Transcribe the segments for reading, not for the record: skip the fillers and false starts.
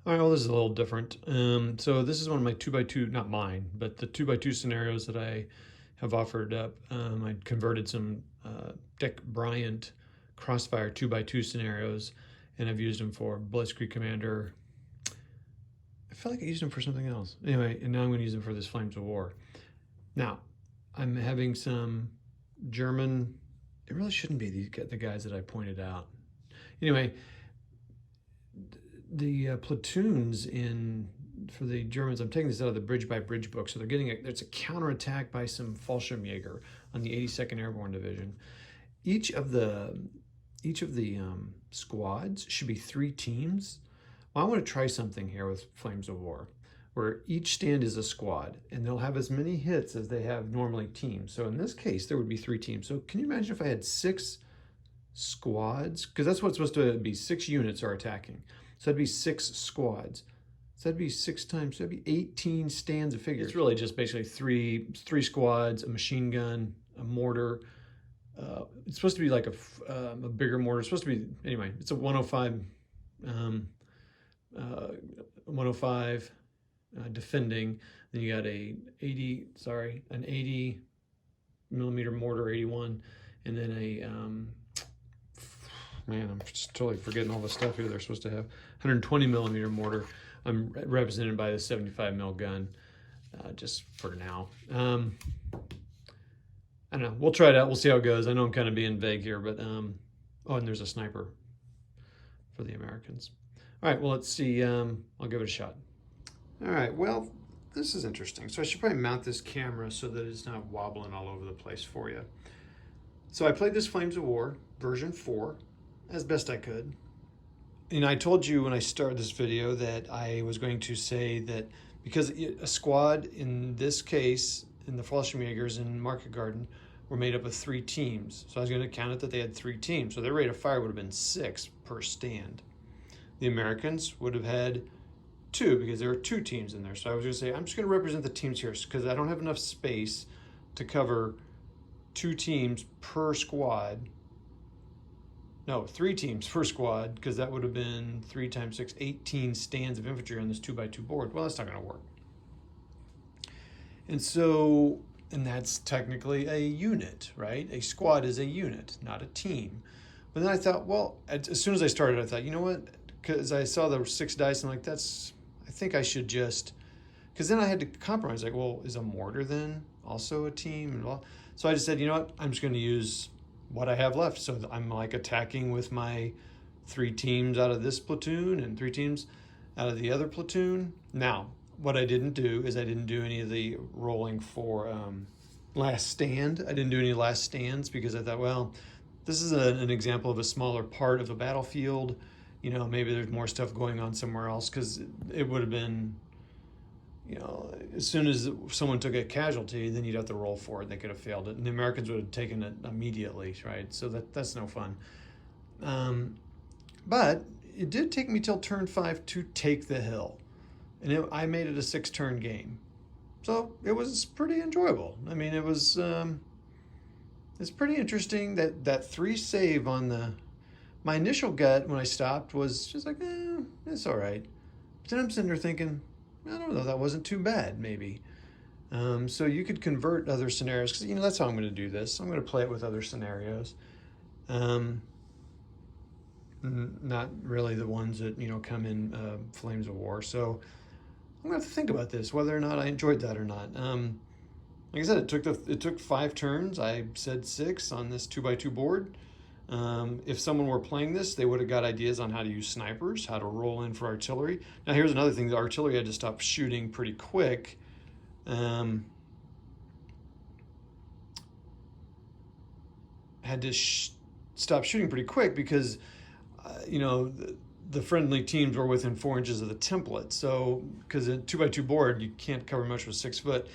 All right, well, this is a little different. So this is one of my 2x2, not mine, but the 2x2 scenarios that I have offered up. I converted some Dick Bryant Crossfire 2x2 scenarios, and I've used them for Blitzkrieg Commander. I feel like I used them for something else. Anyway, and now I'm going to use them for this Flames of War. Now, I'm having some German. It really shouldn't be the guys that I pointed out. Anyway, the platoons in for the Germans. I'm taking this out of the Bridge by Bridge book, so they're getting there's a counterattack by some Fallschirmjäger on the 82nd Airborne Division. Each of the squads should be 3 teams. Well, I want to try something here with Flames of War, where each stand is a squad, and they'll have as many hits as they have normally teams. So in this case, there would be 3 teams. So can you imagine if I had 6 squads? Because that's what it's supposed to be. 6 units are attacking. So that'd be 6 squads. So that'd be 6 times, so that'd be 18 stands of figures. It's really just basically three squads, a machine gun, a mortar. It's supposed to be like a bigger mortar. It's supposed to be, anyway, it's a 105, 105 defending. Then you got an 80 millimeter mortar, 81, and then a, man, I'm just totally forgetting all the stuff here they're supposed to have. 120 millimeter mortar. I'm represented by the 75 mil gun, just for now. I don't know. We'll try it out. We'll see how it goes. I know I'm kind of being vague here, but oh, and there's a sniper for the Americans. All right. Well, let's see. I'll give it a shot. All right. Well, this is interesting. So I should probably mount this camera so that it's not wobbling all over the place for you. So I played this Flames of War version 4 as best I could. And I told you when I started this video that I was going to say that because a squad in this case, in the Fallschirmjägers in Market Garden, were made up of 3 teams. So I was going to count it that they had 3 teams. So their rate of fire would have been 6 per stand. The Americans would have had 2 because there were 2 teams in there. So I was going to say, I'm just going to represent the teams here because I don't have enough space to cover 2 teams per squad. No, 3 teams per squad, because that would have been 3 times 6, 18 stands of infantry on this 2x2 board. Well, that's not going to work. And so, and that's technically a unit, right? A squad is a unit, not a team. But then I thought, well, as soon as I started, I thought, you know what? Because I saw the 6 dice, and I'm like, I think I should just, because then I had to compromise. Like, well, is a mortar then also a team? And all? So I just said, you know what? I'm just going to use what I have left. So I'm like attacking with my 3 teams out of this platoon and 3 teams out of the other platoon. Now, what I didn't do is I didn't do any of the rolling for last stand. I didn't do any last stands because I thought, well, this is an example of a smaller part of a battlefield. You know, maybe there's more stuff going on somewhere else, because it would have been, you know, as soon as someone took a casualty, then you'd have to roll for it. They could have failed it, and the Americans would have taken it immediately, right? So that's no fun. But it did take me till turn 5 to take the hill, and I made it a 6-turn game, so it was pretty enjoyable. I mean, it was it's pretty interesting that 3 save on the. My initial gut when I stopped was just like, it's all right. But then I'm sitting there thinking, I don't know, that wasn't too bad, maybe. So you could convert other scenarios, because, you know, that's how I'm going to do this. I'm going to play it with other scenarios. Not really the ones that, you know, come in Flames of War. So I'm going to have to think about this, whether or not I enjoyed that or not. Like I said, it took 5 turns. I said 6 on this 2x2 board. If someone were playing this, they would have got ideas on how to use snipers, how to roll in for artillery. Now, here's another thing. The artillery had to stop shooting pretty quick. Had to stop shooting pretty quick because, you know, the friendly teams were within 4 inches of the template. So, because a 2x2 board, you can't cover much with 6 foot.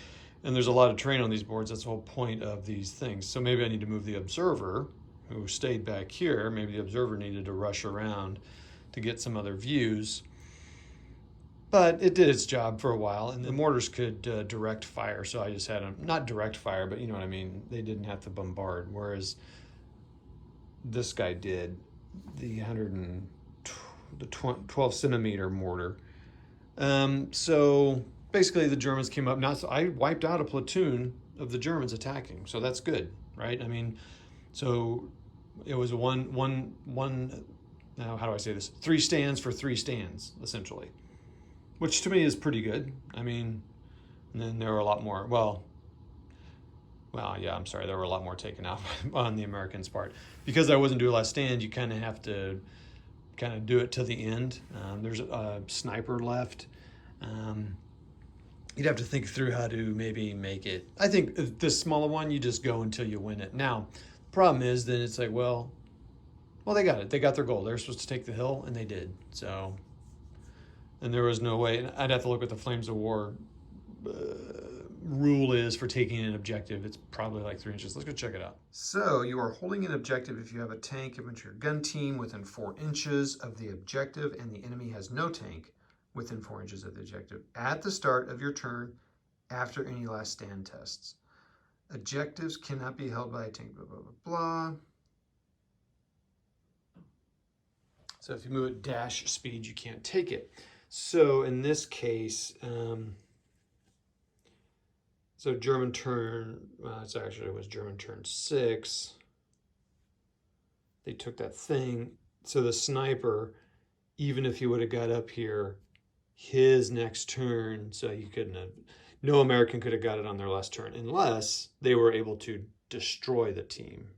And there's a lot of terrain on these boards. That's the whole point of these things. So maybe I need to move the observer, who stayed back here. Maybe the observer needed to rush around to get some other views. But it did its job for a while, and the mortars could direct fire, so I just had them, not direct fire, but you know what I mean, they didn't have to bombard, whereas this guy did. The 12 centimeter mortar So basically the Germans came up. Now, so I wiped out a platoon of the Germans attacking. So that's good, right? I mean, so it was now how do I say this? 3 stands for 3 stands, essentially, which to me is pretty good. I mean, and then there were a lot more, yeah, I'm sorry, there were a lot more taken out on the Americans' part. Because I wasn't doing a last stand, you kind of have to kind of do it to the end. There's a sniper left. You'd have to think through how to maybe make it. I think this smaller one, you just go until you win it. Now, the problem is then it's like, well, they got it. They got their goal. They're supposed to take the hill, and they did. So, and there was no way. And I'd have to look at the Flames of War rule is for taking an objective. It's probably like 3 inches. Let's go check it out. So you are holding an objective if you have a tank, infantry, or gun team within 4 inches of the objective, and the enemy has no tank within 4 inches of the objective at the start of your turn after any last stand tests. Objectives cannot be held by a tank, blah, blah, blah, blah. So if you move at dash speed, you can't take it. So in this case, so German turn, it was German turn 6. They took that thing. So the sniper, even if he would have got up here, his next turn, so you couldn't have, no American could have got it on their last turn unless they were able to destroy the team.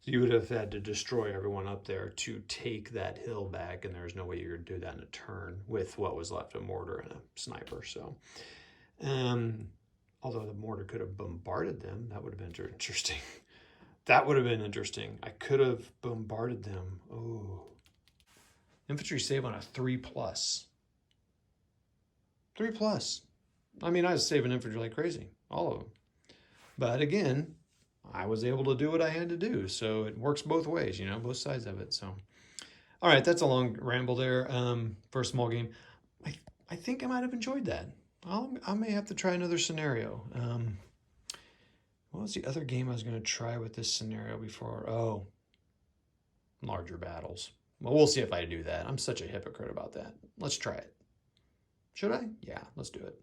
So you would have had to destroy everyone up there to take that hill back, and there's no way you could do that in a turn with what was left, a mortar and a sniper. So, although the mortar could have bombarded them, that would have been interesting. That would have been interesting. I could have bombarded them. Oh. Infantry save on a 3+. 3+. I mean, I was saving infantry like crazy. All of them. But again, I was able to do what I had to do. So it works both ways, you know, both sides of it. So, all right, that's a long ramble there for a small game. I think I might have enjoyed that. I may have to try another scenario. What was the other game I was going to try with this scenario before? Oh, larger battles. Well, we'll see if I do that. I'm such a hypocrite about that. Let's try it. Should I? Yeah, let's do it.